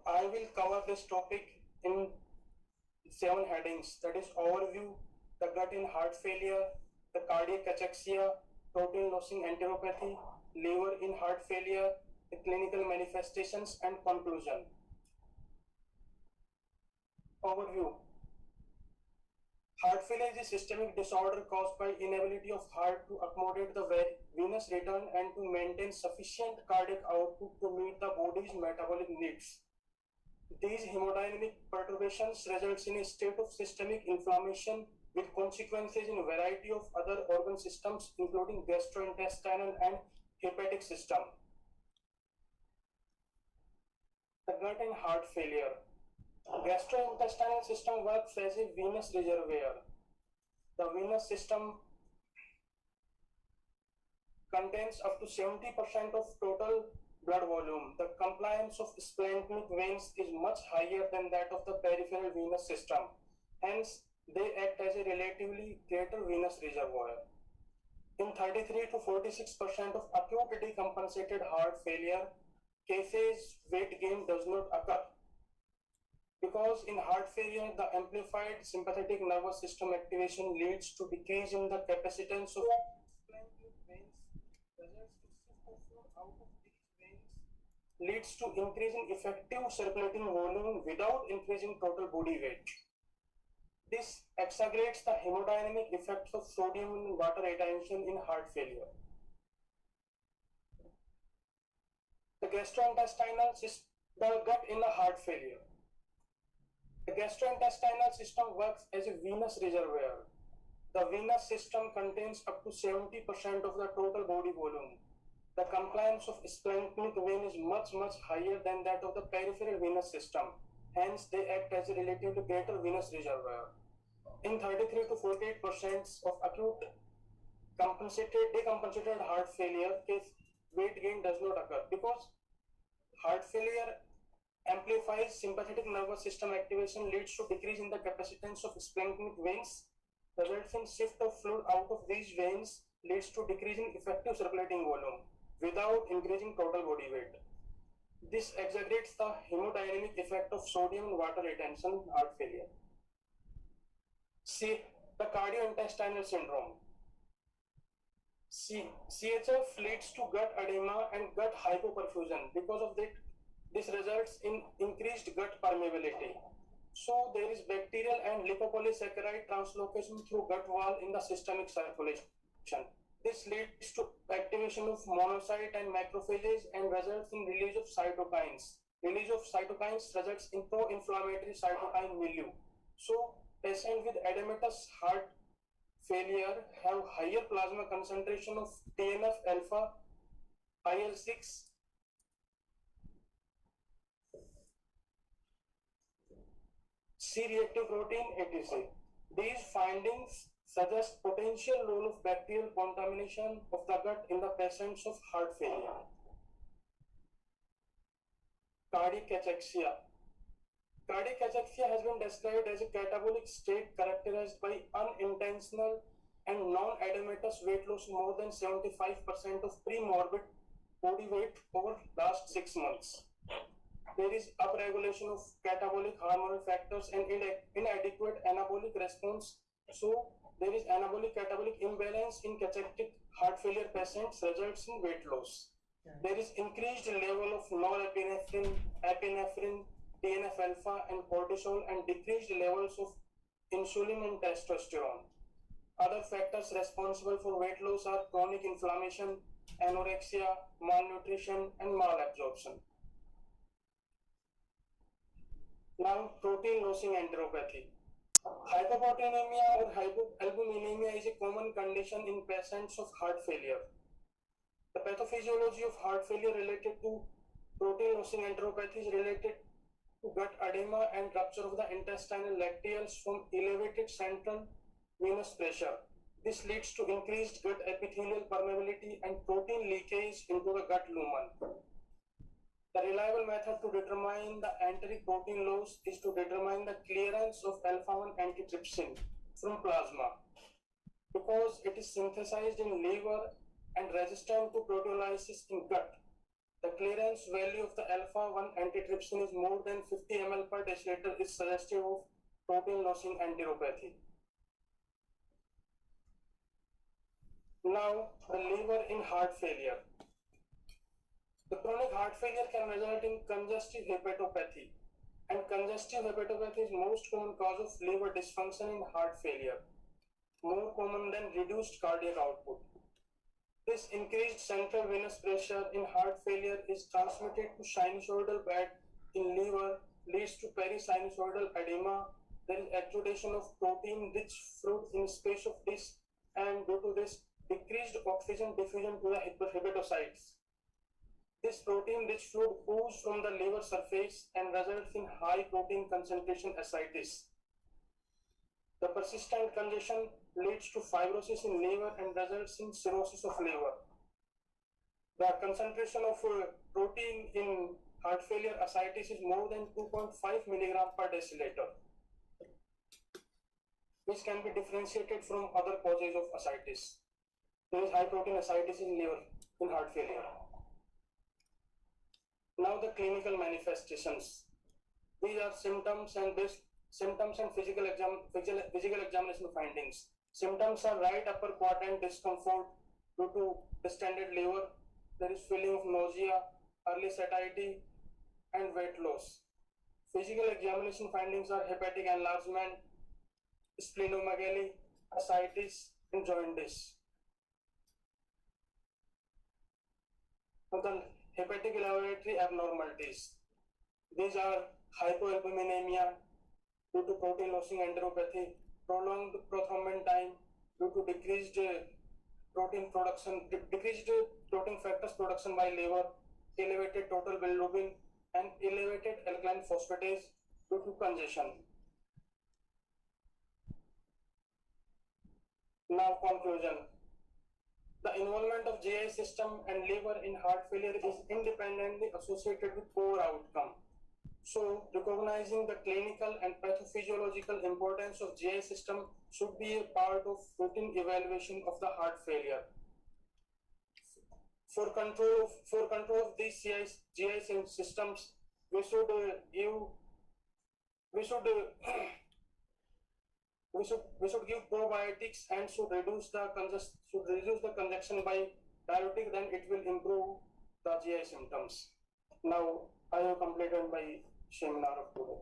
I will cover this topic in seven headings. That is overview, the gut in heart failure, the cardiac cachexia, protein losing enteropathy, liver in heart failure, the clinical manifestations and conclusion. Overview. Heart failure is a systemic disorder caused by inability of heart to accommodate the venous return and to maintain sufficient cardiac output to meet the body's metabolic needs. These hemodynamic perturbations results in a state of systemic inflammation with consequences in a variety of other organ systems including gastrointestinal and hepatic system. The gut and heart failure. Gastrointestinal system works as a venous reservoir. The venous system contains up to 70% of total blood volume. The compliance of splanchnic veins is much higher than that of the peripheral venous system. Hence, they act as a relatively greater venous reservoir. In 33 to 46% of acute decompensated heart failure cases, weight gain does not occur. Because in heart failure, the amplified sympathetic nervous system activation leads to decrease in the capacitance of splanchnic veins, results to shift of fluid out of these veins, leads to increase in effective circulating volume without increasing total body weight. This exaggerates the hemodynamic effects of sodium and water retention in heart failure. The gastrointestinal system, the gut in the heart failure. The gastrointestinal system works as a venous reservoir. The venous system contains up to 70% of the total body volume. The compliance of splanchnic vein is much higher than that of the peripheral venous system. Hence, they act as a relatively greater venous reservoir. In 33 to 48% of acute decompensated heart failure case, weight gain does not occur because heart failure amplifies sympathetic nervous system activation, leads to decrease in the capacitance of splanchnic veins, results in shift of fluid out of these veins, leads to decrease in effective circulating volume without increasing total body weight. This exaggerates the hemodynamic effect of sodium and water retention in heart failure. C. The cardiointestinal syndrome. CHF leads to gut edema and gut hypoperfusion. Because of that, this results in increased gut permeability. So there is bacterial and lipopolysaccharide translocation through gut wall in the systemic circulation. This leads to activation of monocyte and macrophages and results in release of cytokines. Release of cytokines results in pro-inflammatory cytokine milieu. So patients with edematous heart failure have higher plasma concentration of TNF alpha, IL-6, C-reactive protein, etc. These findings suggest potential role of bacterial contamination of the gut in the presence of heart failure. Cardiac cachexia. Cardiac cachexia has been described as a catabolic state characterized by unintentional and non-edematous weight loss more than 75% of pre-morbid body weight over last 6 months. There is upregulation of catabolic hormonal factors and inadequate anabolic response. So there is anabolic catabolic imbalance in cachectic heart failure patients results in weight loss. There is increased level of norepinephrine, epinephrine, TNF alpha and cortisol and decreased levels of insulin and testosterone. Other factors responsible for weight loss are chronic inflammation, anorexia, malnutrition and malabsorption. Now, protein losing enteropathy. Hypoproteinemia or hypoalbuminemia is a common condition in patients of heart failure. The pathophysiology of heart failure related to protein losing enteropathy is related to gut edema and rupture of the intestinal lacteals from elevated central venous pressure. This leads to increased gut epithelial permeability and protein leakage into the gut lumen. The reliable method to determine the enteric protein loss is to determine the clearance of alpha-1 antitrypsin from plasma. Because it is synthesized in liver and resistant to proteolysis in gut, The clearance value of the alpha-1 antitrypsin is more than 50 ml per deciliter is suggestive of protein-losing enteropathy. Now, the liver in heart failure. The chronic heart failure can result in congestive hepatopathy, and congestive hepatopathy is most common cause of liver dysfunction in heart failure, more common than reduced cardiac output. This increased central venous pressure in heart failure is transmitted to sinusoidal bed in liver, leads to perisinusoidal edema. There is exudation of protein-rich fluid in space of disc, and due to this, decreased oxygen diffusion to the hepatocytes. This protein-rich fluid oozes from the liver surface and results in high protein concentration ascites. The persistent congestion leads to fibrosis in liver and results in cirrhosis of liver. The concentration of protein in heart failure ascites is more than 2.5 milligram per deciliter, which can be differentiated from other causes of ascites. There is high protein ascites in liver in heart failure. Now the clinical manifestations. These are symptoms and physical examination findings. Symptoms are right upper quadrant discomfort due to distended liver. There is feeling of nausea, early satiety, and weight loss. Physical examination findings are hepatic enlargement, splenomegaly, ascites, and jaundice. Now the hepatic laboratory abnormalities. These are hypoalbuminemia due to protein-losing enteropathy, prolonged prothrombin time due to decreased protein factors production by liver, elevated total bilirubin, and elevated alkaline phosphatase due to congestion. Now conclusion. The involvement of GI system and liver in heart failure is independently associated with poor outcome. So, recognizing the clinical and pathophysiological importance of GI system should be a part of routine evaluation of the heart failure. For control of these GI systems, we should give probiotics and should reduce the congestion by diuretic. Then it will improve the GI symptoms. Now I have completed my seminar of today.